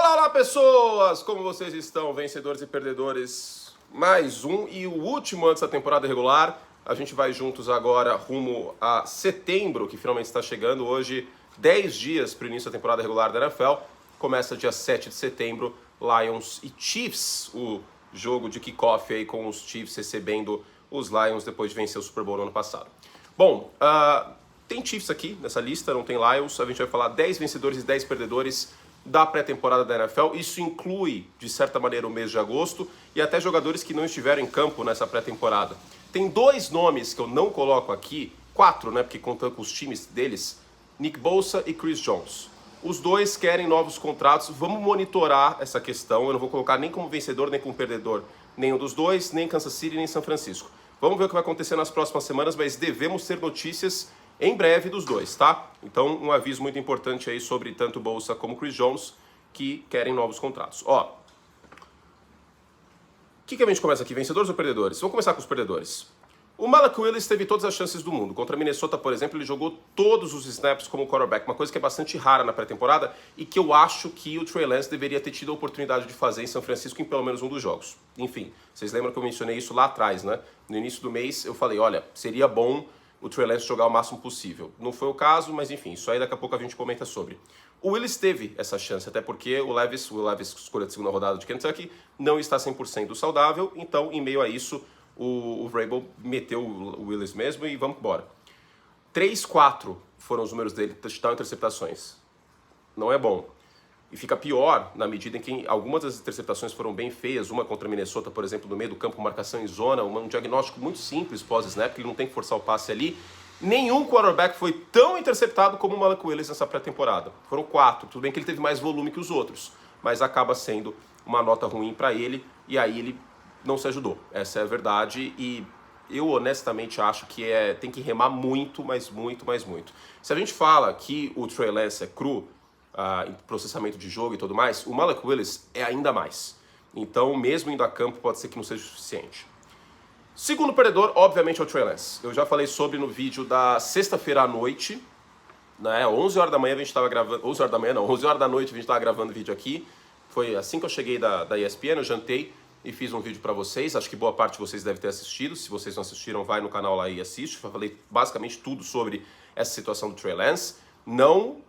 Olá, pessoas! Como vocês estão, vencedores e perdedores? Mais um e o último antes da temporada regular. A gente vai juntos agora rumo a setembro, que finalmente está chegando. Hoje, 10 dias para o início da temporada regular da NFL. Começa dia 7 de setembro, Lions e Chiefs. O jogo de kickoff aí com os Chiefs recebendo os Lions depois de vencer o Super Bowl no ano passado. Bom, tem Chiefs aqui nessa lista, não tem Lions. A gente vai falar 10 vencedores e 10 perdedores da pré-temporada da NFL. Isso inclui, de certa maneira, o mês de agosto e até jogadores que não estiveram em campo nessa pré-temporada. Tem dois nomes que eu não coloco aqui, 4, né, porque contando com os times deles, Nick Bosa e Chris Jones. Os dois querem novos contratos, vamos monitorar essa questão. Eu não vou colocar nem como vencedor, nem como perdedor, nenhum dos dois, nem Kansas City, nem São Francisco. Vamos ver o que vai acontecer nas próximas semanas, mas devemos ter notícias em breve dos dois, tá? Então, um aviso muito importante aí sobre tanto Bosa como Chris Jones, que querem novos contratos. Ó, o que a gente começa aqui? Vencedores ou perdedores? Vamos começar com os perdedores. O Malik Willis teve todas as chances do mundo. Contra a Minnesota, por exemplo, ele jogou todos os snaps como quarterback, uma coisa que é bastante rara na pré-temporada e que eu acho que o Trey Lance deveria ter tido a oportunidade de fazer em São Francisco em pelo menos um dos jogos. Enfim, vocês lembram que eu mencionei isso lá atrás, né? No início do mês eu falei, olha, seria bom o Trey Lance jogar o máximo possível. Não foi o caso, mas enfim, isso aí daqui a pouco a gente comenta sobre. O Willis teve essa chance, até porque o Levis, escolha de segunda rodada de Kentucky, não está 100% saudável, então em meio a isso o Vrabel meteu o Willis mesmo e vamos embora. 3-4 foram os números dele, touchdown e interceptações. Não é bom. E fica pior na medida em que algumas das interceptações foram bem feias, uma contra a Minnesota, por exemplo, no meio do campo, marcação em zona, um diagnóstico muito simples pós-snap, que ele não tem que forçar o passe ali. Nenhum quarterback foi tão interceptado como o Malik Willis nessa pré-temporada. Foram 4, tudo bem que ele teve mais volume que os outros, mas acaba sendo uma nota ruim para ele, e aí ele não se ajudou. Essa é a verdade, e eu honestamente acho que tem que remar muito, mas muito, mas muito. Se a gente fala que o Trey Lance é cru, em processamento de jogo e tudo mais, o Malik Willis é ainda mais. Então, mesmo indo a campo, pode ser que não seja o suficiente. Segundo perdedor, obviamente, é o Trey Lance. Eu já falei sobre no vídeo da sexta-feira à noite, né? 11 horas da manhã a gente estava gravando... 11 horas da manhã não, 11 horas da noite a gente estava gravando vídeo aqui. Foi assim que eu cheguei da ESPN, eu jantei e fiz um vídeo para vocês. Acho que boa parte de vocês deve ter assistido. Se vocês não assistiram, vai no canal lá e assiste. Eu falei basicamente tudo sobre essa situação do Trey Lance. Não,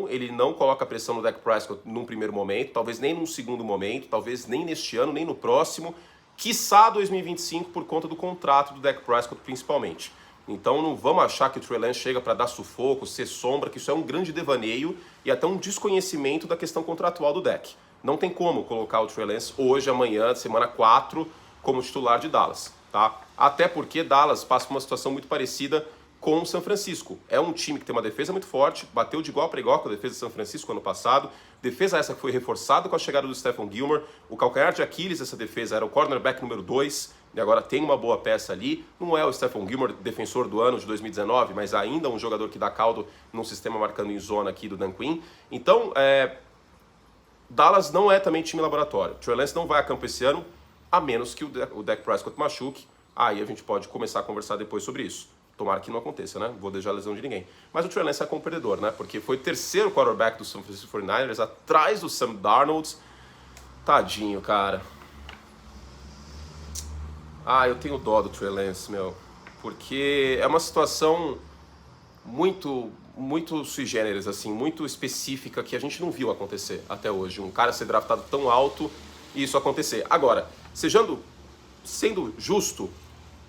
ele não coloca pressão no Dak Prescott num primeiro momento, talvez nem num segundo momento, talvez nem neste ano, nem no próximo, quiçá 2025 por conta do contrato do Dak Prescott principalmente. Então não vamos achar que o Trey Lance chega para dar sufoco, ser sombra, que isso é um grande devaneio e até um desconhecimento da questão contratual do Dak. Não tem como colocar o Trey Lance hoje, amanhã, semana 4, como titular de Dallas, tá? Até porque Dallas passa por uma situação muito parecida com o São Francisco. É um time que tem uma defesa muito forte, bateu de igual para igual com a defesa de São Francisco ano passado, defesa essa que foi reforçada com a chegada do Stephon Gilmore, o calcanhar de Aquiles dessa defesa era o cornerback número 2, e agora tem uma boa peça ali, não é o Stephon Gilmore defensor do ano de 2019, mas ainda um jogador que dá caldo num sistema marcando em zona aqui do Dan Quinn. Então, Dallas não é também time laboratório. Trey Lance não vai a campo esse ano, a menos que o Dak Prescott machuque, aí a gente pode começar a conversar depois sobre isso. Tomara que não aconteça, né? Vou deixar a lesão de ninguém. Mas o Trey Lance é como perdedor, né? Porque foi o terceiro quarterback do San Francisco 49ers, atrás do Sam Darnold. Tadinho, cara. Eu tenho dó do Trey Lance, meu. Porque é uma situação muito sui generis, assim, muito específica que a gente não viu acontecer até hoje. Um cara ser draftado tão alto e isso acontecer. Agora, sendo justo,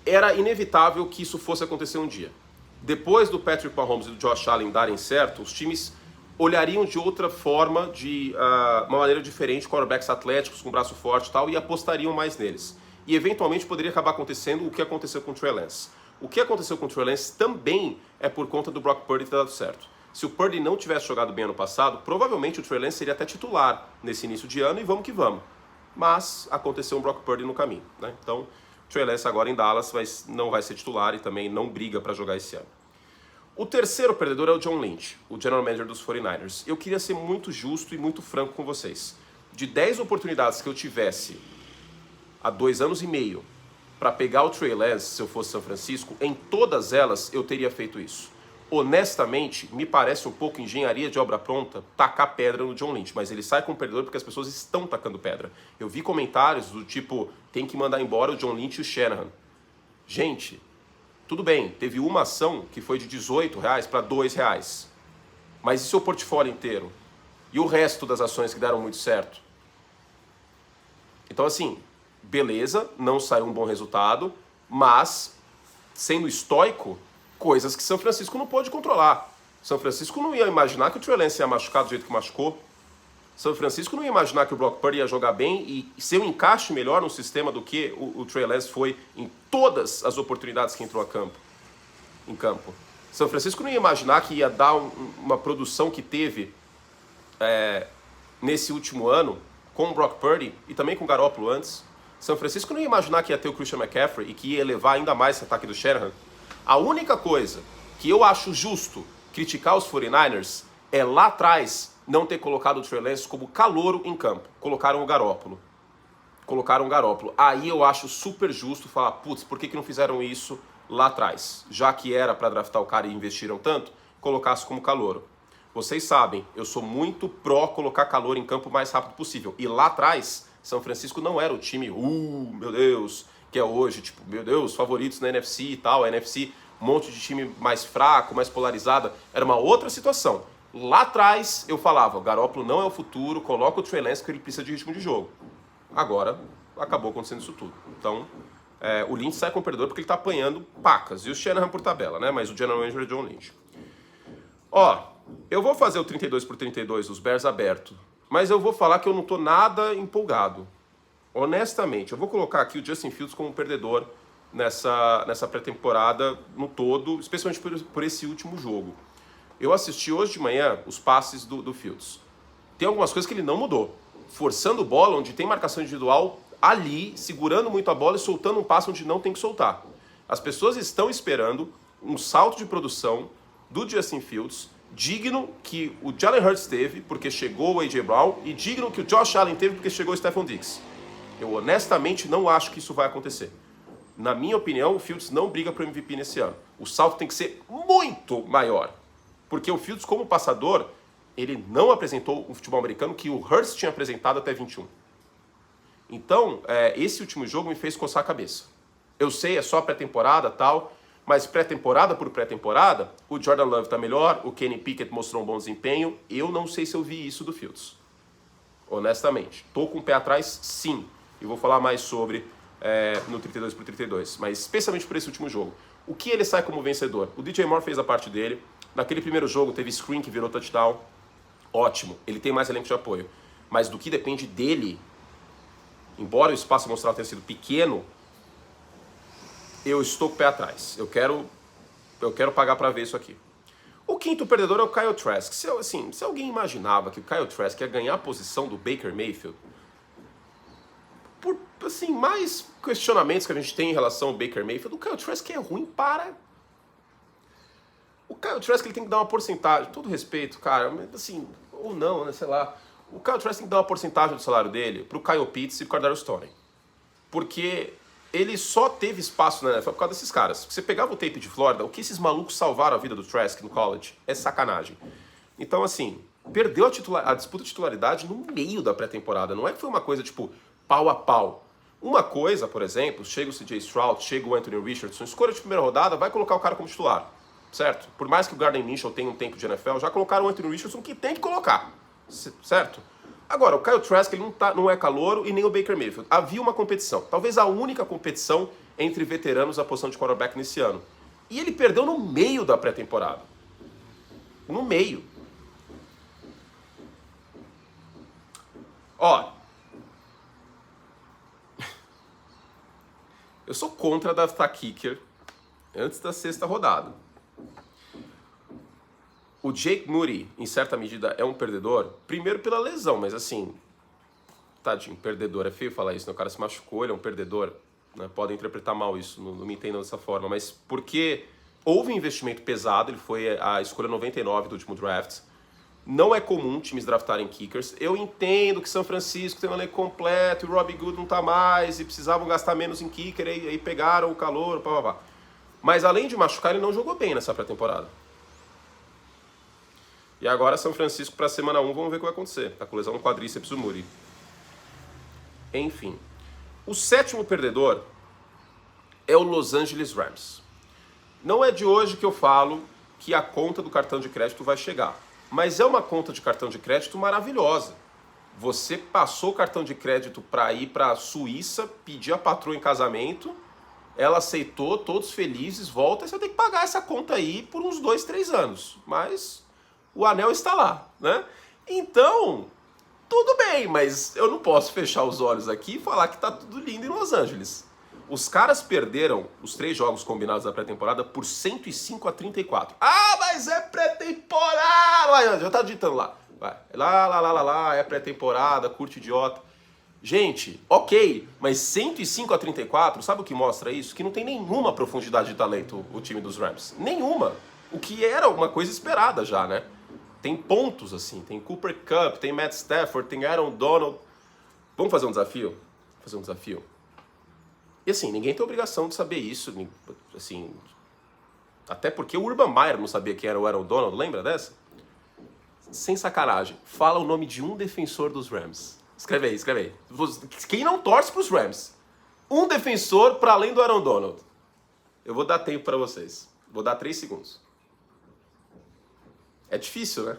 era inevitável que isso fosse acontecer um dia. Depois do Patrick Mahomes e do Josh Allen darem certo, os times olhariam de outra forma, de uma maneira diferente, quarterbacks atléticos, com braço forte e tal, e apostariam mais neles. E eventualmente poderia acabar acontecendo o que aconteceu com o Trey Lance. O que aconteceu com o Trey Lance também é por conta do Brock Purdy ter dado certo. Se o Purdy não tivesse jogado bem ano passado, provavelmente o Trey Lance seria até titular nesse início de ano e vamos que vamos. Mas aconteceu um Brock Purdy no caminho, né? Então, Trey Lance agora em Dallas não vai ser titular e também não briga para jogar esse ano. O terceiro perdedor é o John Lynch, o general manager dos 49ers. Eu queria ser muito justo e muito franco com vocês. De 10 oportunidades que eu tivesse há 2 anos e meio para pegar o Trey Lance, se eu fosse São Francisco, em todas elas eu teria feito isso. honestamente, me parece um pouco engenharia de obra pronta tacar pedra no John Lynch, mas ele sai como perdedor porque as pessoas estão tacando pedra. Eu vi comentários do tipo, tem que mandar embora o John Lynch e o Shanahan. Gente, tudo bem, teve uma ação que foi de R$18 para R$2, mas e seu portfólio inteiro? E o resto das ações que deram muito certo? Então assim, beleza, não saiu um bom resultado, mas, sendo estoico, coisas que São Francisco não pôde controlar. São Francisco não ia imaginar que o Trey Lance ia machucar do jeito que machucou. São Francisco não ia imaginar que o Brock Purdy ia jogar bem e ser um encaixe melhor no sistema do que o Trey Lance foi em todas as oportunidades que entrou em campo. São Francisco não ia imaginar que ia dar uma produção que teve nesse último ano com o Brock Purdy e também com o Garoppolo antes. São Francisco não ia imaginar que ia ter o Christian McCaffrey e que ia elevar ainda mais esse ataque do Shanahan. A única coisa que eu acho justo criticar os 49ers é lá atrás não ter colocado o Trey Lance como calouro em campo. Colocaram o Garoppolo. Aí eu acho super justo falar, putz, por que não fizeram isso lá atrás? Já que era para draftar o cara e investiram tanto, colocasse como calouro. Vocês sabem, eu sou muito pró colocar calouro em campo o mais rápido possível. E lá atrás, São Francisco não era o time, meu Deus, que é hoje, tipo, meu Deus, favoritos na NFC e tal, a NFC, um monte de time mais fraco, mais polarizada, era uma outra situação. Lá atrás eu falava, o Garoppolo não é o futuro, coloca o Trey Lance porque ele precisa de ritmo de jogo. Agora, acabou acontecendo isso tudo. Então, o Lynch sai com o perdedor porque ele tá apanhando pacas, e o Shanahan por tabela, né, mas o General Manager é John Lynch. Ó, eu vou fazer o 32-32, os Bears aberto, mas eu vou falar que eu não tô nada empolgado. Honestamente, eu vou colocar aqui o Justin Fields como perdedor nessa pré-temporada no todo, especialmente por esse último jogo. Eu assisti hoje de manhã os passes do Fields. Tem algumas coisas que ele não mudou. Forçando bola onde tem marcação individual, ali, segurando muito a bola e soltando um passe onde não tem que soltar. As pessoas estão esperando um salto de produção do Justin Fields, digno que o Jalen Hurts teve, porque chegou o A.J. Brown, e digno que o Josh Allen teve, porque chegou o Stephon Diggs. Eu honestamente não acho que isso vai acontecer. Na minha opinião, o Fields não briga para o MVP nesse ano. O salto tem que ser muito maior. Porque o Fields, como passador, ele não apresentou o futebol americano que o Hurts tinha apresentado até 21. Então, esse último jogo me fez coçar a cabeça. Eu sei, é só pré-temporada e tal, mas pré-temporada por pré-temporada, o Jordan Love está melhor, o Kenny Pickett mostrou um bom desempenho. Eu não sei se eu vi isso do Fields. Honestamente. Tô com o pé atrás, sim. E vou falar mais sobre no 32-32, mas especialmente por esse último jogo. O que ele sai como vencedor? O DJ Moore fez a parte dele. Naquele primeiro jogo teve screen que virou touchdown. Ótimo, ele tem mais elenco de apoio. Mas do que depende dele, embora o espaço amostral tenha sido pequeno, eu estou com o pé atrás. Eu quero pagar para ver isso aqui. O quinto perdedor é o Kyle Trask. Se alguém imaginava que o Kyle Trask ia ganhar a posição do Baker Mayfield, por mais questionamentos que a gente tem em relação ao Baker Mayfield, o Kyle Trask é ruim para... O Kyle Trask ele tem que dar uma porcentagem, todo respeito, cara, assim, ou não, né, sei lá. O Kyle Trask tem que dar uma porcentagem do salário dele pro Kyle Pitts e pro Kadarius Toney. Porque ele só teve espaço na NFL por causa desses caras. Você pegava o tape de Flórida, o que esses malucos salvaram a vida do Trask no college é sacanagem. Então, assim, perdeu a disputa de titularidade no meio da pré-temporada. Não é que foi uma coisa, tipo, pau a pau. Uma coisa, por exemplo, chega o C.J. Stroud, chega o Anthony Richardson, escolha de primeira rodada, vai colocar o cara como titular. Certo? Por mais que o Gardner Minshew tenha um tempo de NFL, já colocaram o Anthony Richardson que tem que colocar. Certo? Agora, o Kyle Trask ele não é calouro e nem o Baker Mayfield. Havia uma competição. Talvez a única competição entre veteranos a posição de quarterback nesse ano. E ele perdeu no meio da pré-temporada. No meio. Ó. Eu sou contra draftar kicker antes da sexta rodada. O Jake Moody, em certa medida, é um perdedor, primeiro pela lesão, mas assim, tadinho, perdedor, é feio falar isso, né? O cara se machucou, ele é um perdedor, né? Podem interpretar mal isso, não me entendam dessa forma, mas porque houve um investimento pesado, ele foi a escolha 99 do último draft, não é comum times draftarem kickers, eu entendo que São Francisco tem um elenco completo, e o Robbie Goode não tá mais, e precisavam gastar menos em kicker, e aí pegaram o calor, mas além de machucar, ele não jogou bem nessa pré-temporada. E agora São Francisco para semana 1, vamos ver o que vai acontecer. Tá com lesão no quadríceps do Muri. Enfim. O sétimo perdedor é o Los Angeles Rams. Não é de hoje que eu falo que a conta do cartão de crédito vai chegar. Mas é uma conta de cartão de crédito maravilhosa. Você passou o cartão de crédito para ir para a Suíça, pedir a patroa em casamento, ela aceitou, todos felizes, volta, e você tem que pagar essa conta aí por uns 2, 3 anos. Mas o anel está lá, né? Então, tudo bem, mas eu não posso fechar os olhos aqui e falar que tá tudo lindo em Los Angeles. Os caras perderam os 3 jogos combinados da pré-temporada por 105-34. Ah, mas é pré-temporada! Já tá digitando lá. Vai. Lá, é pré-temporada, curte idiota. Gente, ok, mas 105-34, sabe o que mostra isso? Que não tem nenhuma profundidade de talento o time dos Rams. Nenhuma. O que era uma coisa esperada já, né? Tem pontos, assim. Tem Cooper Kupp, tem Matt Stafford, tem Aaron Donald. Vamos fazer um desafio? Fazer um desafio? E assim, ninguém tem obrigação de saber isso. Assim, até porque o Urban Meyer não sabia quem era o Aaron Donald, lembra dessa? Sem sacanagem. Fala o nome de um defensor dos Rams. Escreve aí, escreve aí. Quem não torce pros Rams? Um defensor para além do Aaron Donald. Eu vou dar tempo para vocês. Vou dar 3 segundos. É difícil, né?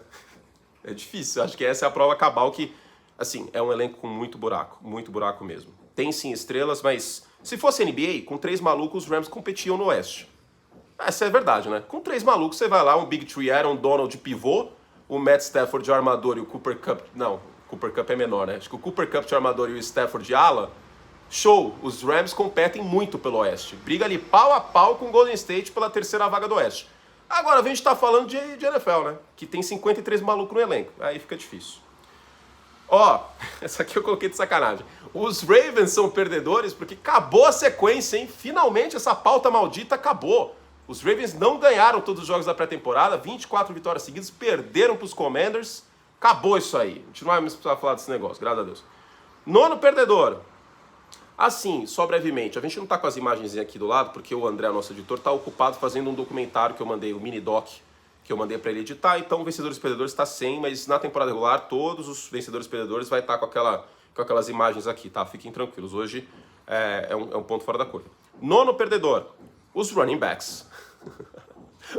É difícil. Acho que essa é a prova cabal que, assim, é um elenco com muito buraco mesmo. Tem sim estrelas, mas se fosse NBA, com 3 malucos, os Rams competiam no Oeste. Essa é a verdade, né? Com 3 malucos, você vai lá, um Big Tree, Aaron Donald de pivô, o Matt Stafford de armador e o Cooper Kupp... Não, o Cooper Kupp é menor, né? Acho que o Cooper Kupp de armador e o Stafford de ala, show! Os Rams competem muito pelo Oeste. Briga ali pau a pau com o Golden State pela 3ª vaga do Oeste. Agora, a gente tá falando de NFL, né? Que tem 53 malucos no elenco. Aí fica difícil. Ó, essa aqui eu coloquei de sacanagem. Os Ravens são perdedores porque acabou a sequência, hein? Finalmente essa pauta maldita acabou. Os Ravens não ganharam todos os jogos da pré-temporada, 24 vitórias seguidas, perderam para os Commanders. Acabou isso aí. A gente não vai mais precisar falar desse negócio, graças a Deus. 9º perdedor. Assim, só brevemente, a gente não tá com as imagens aqui do lado, porque o André, nosso editor, tá ocupado fazendo um documentário que eu mandei, o mini-doc, que eu mandei para ele editar, então o Vencedores e Perdedores está sem, mas na temporada regular, todos os Vencedores e Perdedores vai estar com aquelas imagens aqui, tá? Fiquem tranquilos, hoje é um ponto fora da curva. 9º perdedor, os running backs.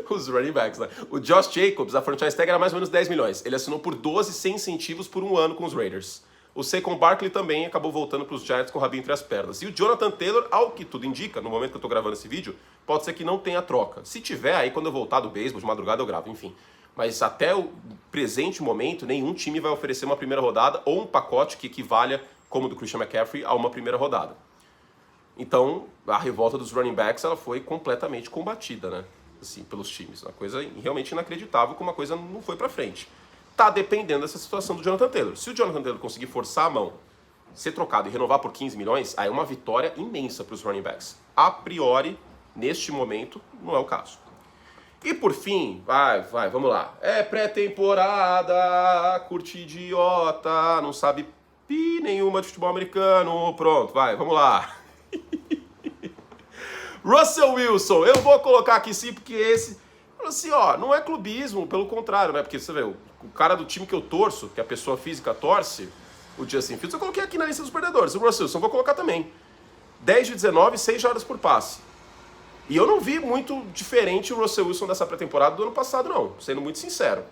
Os running backs, né? O Josh Jacobs, a franchise tag era mais ou menos 10 milhões. Ele assinou por 12 sem incentivos por 1 ano com os Raiders. O Saquon Barkley também acabou voltando para os Giants com o rabinho entre as pernas. E o Jonathan Taylor, ao que tudo indica, no momento que eu estou gravando esse vídeo, pode ser que não tenha troca. Se tiver, aí quando eu voltar do beisebol, de madrugada eu gravo, enfim. Mas até o presente momento, nenhum time vai oferecer uma primeira rodada ou um pacote que equivalha, como o do Christian McCaffrey, a uma primeira rodada. Então, a revolta dos running backs ela foi completamente combatida, né? Assim, pelos times. Uma coisa realmente inacreditável como uma coisa não foi para frente. Tá dependendo dessa situação do Jonathan Taylor. Se o Jonathan Taylor conseguir forçar a mão, ser trocado e renovar por 15 milhões, aí é uma vitória imensa para os running backs. A priori, neste momento, não é o caso. E por fim, vamos lá. É pré-temporada, curte idiota, não sabe pi nenhuma de futebol americano. Pronto, vamos lá. Russell Wilson, eu vou colocar aqui sim, porque esse... Assim, ó, não é clubismo, pelo contrário, né? Porque você vê, o cara do time que eu torço, que a pessoa física torce, o Justin Fields, eu coloquei aqui na lista dos perdedores. O Russell Wilson, vou colocar também. 10 de 19, 6 jardas por passe. E eu não vi muito diferente o Russell Wilson dessa pré-temporada do ano passado, não. Sendo muito sincero.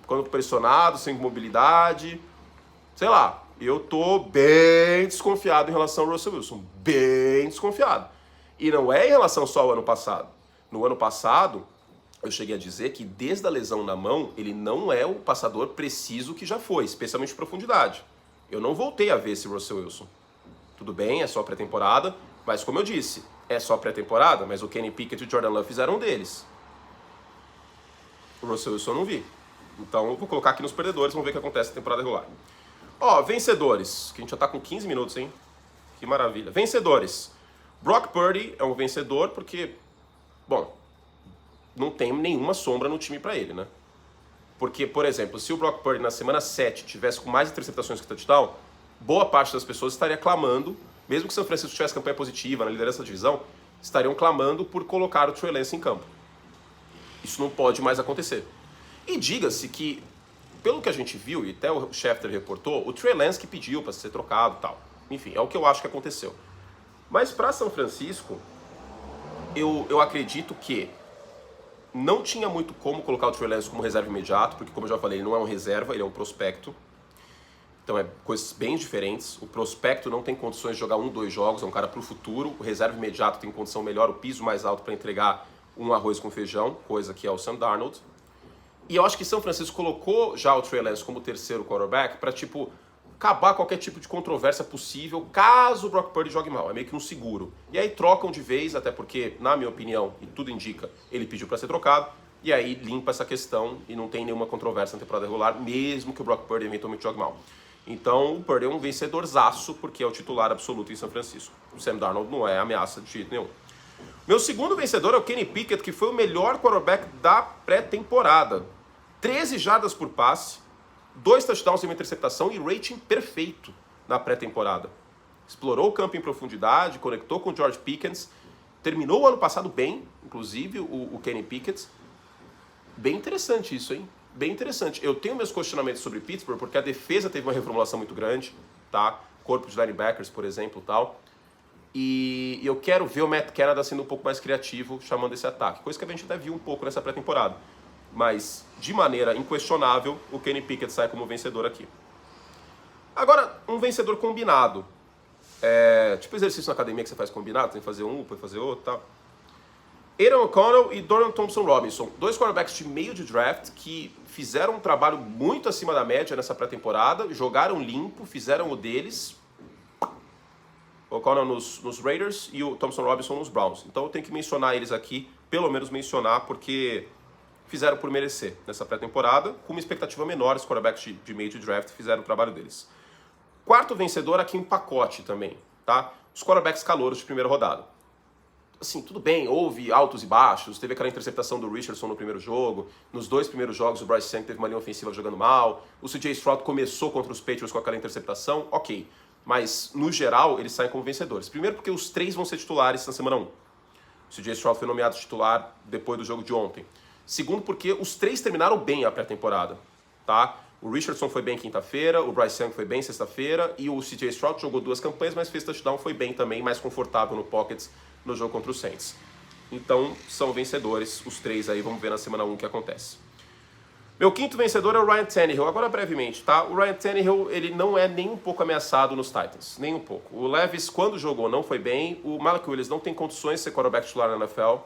Quando pressionado, sem mobilidade, sei lá. Eu tô bem desconfiado em relação ao Russell Wilson. Bem desconfiado. E não é em relação só ao ano passado. No ano passado, eu cheguei a dizer que desde a lesão na mão, ele não é o passador preciso que já foi, especialmente de profundidade. Eu não voltei a ver esse Russell Wilson. Tudo bem, é só pré-temporada, mas como eu disse, é só pré-temporada, mas o Kenny Pickett e o Jordan Love fizeram um deles. O Russell Wilson eu não vi. Então eu vou colocar aqui nos perdedores, vamos ver o que acontece na temporada regular. Ó, vencedores, que a gente já tá com 15 minutos, hein? Que maravilha. Vencedores. Brock Purdy é um vencedor porque, bom, não tem nenhuma sombra no time pra ele, né? Porque, por exemplo, se o Brock Purdy na semana 7 tivesse com mais interceptações que touchdown, boa parte das pessoas estaria clamando, mesmo que o São Francisco tivesse campanha positiva na liderança da divisão, estariam clamando por colocar o Trey Lance em campo. Isso não pode mais acontecer. E diga-se que, pelo que a gente viu, e até o Schefter reportou, o Trey Lance que pediu para ser trocado e tal. Enfim, é o que eu acho que aconteceu. Mas para São Francisco, eu acredito que não tinha muito como colocar o Trey Lance como reserva imediato, porque como eu já falei, ele não é um reserva, ele é um prospecto. Então é coisas bem diferentes. O prospecto não tem condições de jogar 1, 2 jogos, é um cara para o futuro. O reserva imediato tem condição melhor, o piso mais alto para entregar um arroz com feijão, coisa que é o Sam Darnold. E eu acho que São Francisco colocou já o Trey Lance como terceiro quarterback para, tipo, acabar qualquer tipo de controvérsia possível caso o Brock Purdy jogue mal. É meio que um seguro. E aí trocam de vez, até porque, na minha opinião, e tudo indica, ele pediu para ser trocado. E aí limpa essa questão e não tem nenhuma controvérsia na temporada regular, mesmo que o Brock Purdy eventualmente jogue mal. Então o Purdy é um vencedorzaço, porque é o titular absoluto em São Francisco. O Sam Darnold não é ameaça de jeito nenhum. Meu segundo vencedor é o Kenny Pickett, que foi o melhor quarterback da pré-temporada. 13 jardas por passe, 2 touchdowns e uma interceptação e rating perfeito na pré-temporada. Explorou o campo em profundidade, conectou com o George Pickens, terminou o ano passado bem, inclusive o Kenny Pickett. Bem interessante isso, hein? Bem interessante. Eu tenho meus questionamentos sobre Pittsburgh, porque a defesa teve uma reformulação muito grande, tá? Corpo de linebackers, por exemplo, tal. E eu quero ver o Matt Canada sendo um pouco mais criativo, chamando esse ataque. Coisa que a gente até viu um pouco nessa pré-temporada. Mas, de maneira inquestionável, o Kenny Pickett sai como vencedor aqui. Agora, um vencedor combinado. Tipo exercício na academia que você faz combinado, tem que fazer um, depois fazer outro e tal. Aidan O'Connell e Dorian Thompson-Robinson, 2 quarterbacks de meio de draft que fizeram um trabalho muito acima da média nessa pré-temporada, jogaram limpo, fizeram o deles. O O'Connell nos Raiders e o Thompson-Robinson nos Browns. Então eu tenho que mencionar eles aqui, pelo menos mencionar, porque fizeram por merecer nessa pré-temporada, com uma expectativa menor, os quarterbacks de meio de draft fizeram o trabalho deles. Quarto vencedor aqui em pacote também, tá? Os quarterbacks calouros de primeira rodada. Assim, tudo bem, houve altos e baixos, teve aquela interceptação do Richardson no primeiro jogo, nos 2 primeiros jogos o Bryce Young teve uma linha ofensiva jogando mal, o CJ Stroud começou contra os Patriots com aquela interceptação, ok, mas no geral eles saem como vencedores. Primeiro porque os 3 vão ser titulares na semana 1. O CJ Stroud foi nomeado titular depois do jogo de ontem. Segundo porque os 3 terminaram bem a pré-temporada, tá? O Richardson foi bem quinta-feira, o Bryce Young foi bem sexta-feira e o CJ Stroud jogou 2 campanhas, mas fez touchdown, foi bem também, mais confortável no pocket no jogo contra os Saints. Então, são vencedores, os 3 aí, vamos ver na semana 1 o que acontece. Meu quinto vencedor é o Ryan Tannehill, agora brevemente, tá? O Ryan Tannehill, ele não é nem um pouco ameaçado nos Titans, nem um pouco. O Levis, quando jogou, não foi bem, o Malik Willis não tem condições de ser quarterback titular na NFL,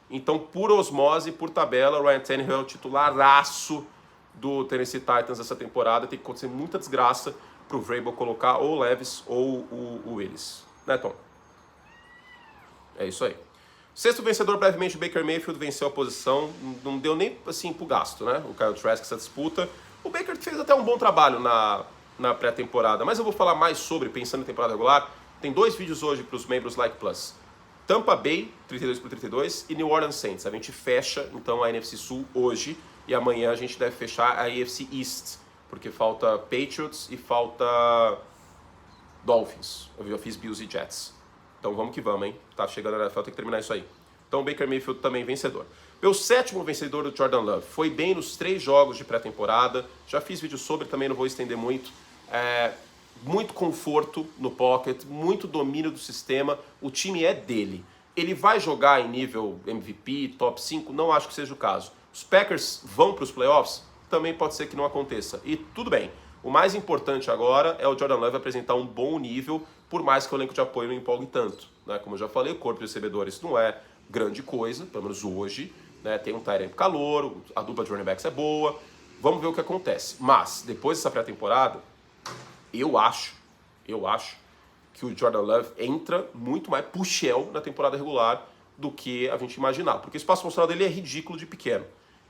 então, por osmose, por tabela, o Ryan Tannehill é o titularaço do Tennessee Titans essa temporada, tem que acontecer muita desgraça pro Vrabel colocar ou o Levis ou o Willis, né, Tom? É isso aí. Sexto vencedor, brevemente, o Baker Mayfield venceu a posição. Não deu nem assim pro gasto, né? O Kyle Trask, essa disputa. O Baker fez até um bom trabalho na pré-temporada, mas eu vou falar mais sobre, pensando em temporada regular. Tem 2 vídeos hoje para os membros Like Plus. Tampa Bay, 32/32, e New Orleans Saints. A gente fecha, então, a NFC Sul hoje, e amanhã a gente deve fechar a AFC East, porque falta Patriots e falta Dolphins. Eu já fiz Bills e Jets. Então vamos que vamos, hein? Tá chegando a NFL, tem que terminar isso aí. Então o Baker Mayfield também vencedor. Meu sétimo vencedor do Jordan Love. Foi bem nos 3 jogos de pré-temporada. Já fiz vídeo sobre, também não vou estender muito. Muito conforto no pocket, muito domínio do sistema. O time é dele. Ele vai jogar em nível MVP, top 5? Não acho que seja o caso. Os Packers vão para os playoffs? Também pode ser que não aconteça. E tudo bem. O mais importante agora é o Jordan Love apresentar um bom nível, por mais que o elenco de apoio não empolgue tanto, né? Como eu já falei, o corpo de recebedores não é grande coisa, pelo menos hoje, né? Tem um tight end calor, a dupla de running backs é boa, vamos ver o que acontece. Mas, depois dessa pré-temporada, eu acho que o Jordan Love entra muito mais puxel na temporada regular do que a gente imaginava, porque o espaço emocional dele é ridículo de pequeno.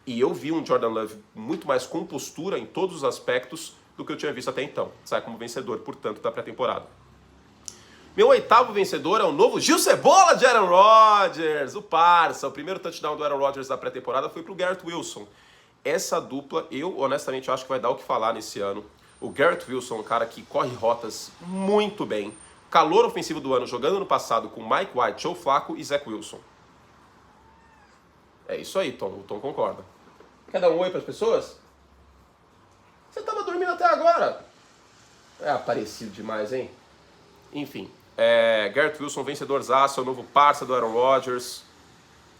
E eu vi um Jordan Love muito mais com postura em todos os aspectos do que eu tinha visto até então. Sai como vencedor, portanto, da pré-temporada. Meu oitavo vencedor é o novo Gil Cebola de Aaron Rodgers, o parça. O primeiro touchdown do Aaron Rodgers da pré-temporada foi pro Garrett Wilson. Essa dupla, eu honestamente acho que vai dar o que falar nesse ano. O Garrett Wilson é um cara que corre rotas muito bem. Calor ofensivo do ano, jogando no passado com Mike White, Joe Flacco e Zach Wilson. É isso aí, Tom. O Tom concorda. Quer dar um oi para as pessoas? Você estava dormindo até agora. É parecido demais, hein? Enfim, Garrett Wilson, vencedorzaço, é o novo parça do Aaron Rodgers.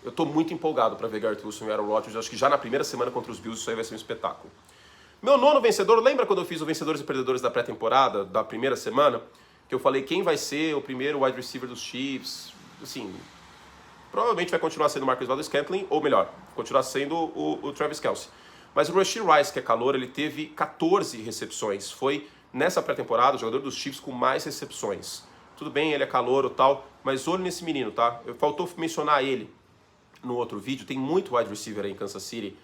Eu tô muito empolgado para ver Garrett Wilson e Aaron Rodgers. Eu acho que já na primeira semana contra os Bills isso aí vai ser um espetáculo. Meu nono vencedor, lembra quando eu fiz o Vencedores e Perdedores da pré-temporada, da primeira semana? Que eu falei quem vai ser o primeiro wide receiver dos Chiefs. Assim, provavelmente vai continuar sendo o Marcus Valdes-Scantling, ou melhor, continuar sendo o Travis Kelce. Mas o Rashee Rice, que é calor, ele teve 14 recepções. Foi, nessa pré-temporada, o jogador dos Chiefs com mais recepções. Tudo bem, ele é calor ou tal, mas olho nesse menino, tá? Faltou mencionar ele no outro vídeo. Tem muito wide receiver aí em Kansas City,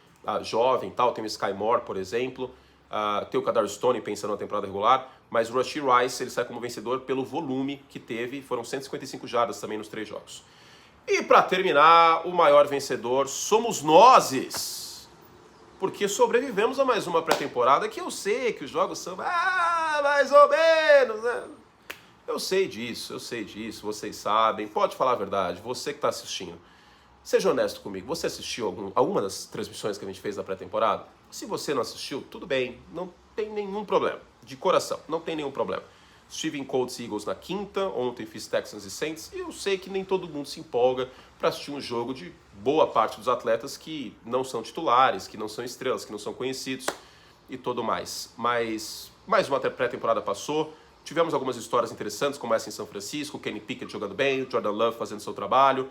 jovem e tal. Tem o Sky Moore, por exemplo. Tem o Kadar Stone pensando na temporada regular. Mas o Rashee Rice, ele sai como vencedor pelo volume que teve. Foram 155 jardas também nos 3 jogos. E para terminar, o maior vencedor somos nós. Porque sobrevivemos a mais uma pré-temporada que eu sei que os jogos são mais ou menos, né? Eu sei disso, vocês sabem. Pode falar a verdade, você que está assistindo. Seja honesto comigo, você assistiu alguma das transmissões que a gente fez na pré-temporada? Se você não assistiu, tudo bem, não tem nenhum problema. De coração, não tem nenhum problema. Estive em Colts e Eagles na quinta, ontem fiz Texans e Saints, e eu sei que nem todo mundo se empolga para assistir um jogo de boa parte dos atletas que não são titulares, que não são estrelas, que não são conhecidos e tudo mais. Mas mais uma pré-temporada passou, tivemos algumas histórias interessantes, como essa em São Francisco, Kenny Pickett jogando bem, Jordan Love fazendo seu trabalho,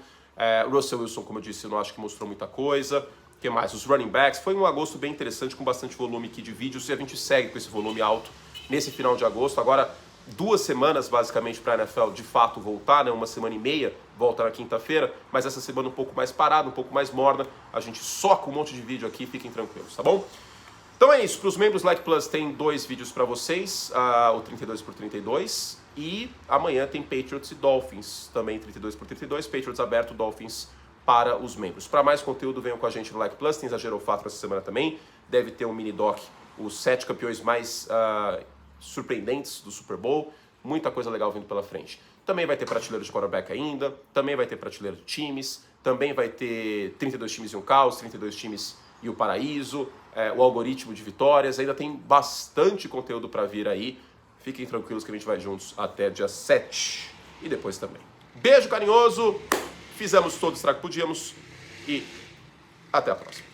Russell Wilson, como eu disse, eu não acho que mostrou muita coisa. O que mais? Os running backs. Foi um agosto bem interessante, com bastante volume aqui de vídeos, e a gente segue com esse volume alto nesse final de agosto. Agora, 2 semanas basicamente para a NFL de fato voltar, né? 1 semana e meia, volta na quinta-feira, mas essa semana um pouco mais parada, um pouco mais morna. A gente soca um monte de vídeo aqui, fiquem tranquilos, tá bom? Então é isso, para os membros Like Plus tem 2 vídeos para vocês, o 32x32, e amanhã tem Patriots e Dolphins, também 32x32, Patriots aberto, Dolphins para os membros. Para mais conteúdo, venham com a gente no Like Plus, tem Exagero Fato essa semana também, deve ter um mini doc, os 7 campeões mais surpreendentes do Super Bowl, muita coisa legal vindo pela frente. Também vai ter prateleira de quarterback ainda, também vai ter prateleira de times, também vai ter 32 times e um caos, 32 times e o paraíso, o algoritmo de vitórias, ainda tem bastante conteúdo para vir aí. Fiquem tranquilos que a gente vai juntos até dia 7 e depois também. Beijo carinhoso, fizemos todo o estrago que podíamos e até a próxima.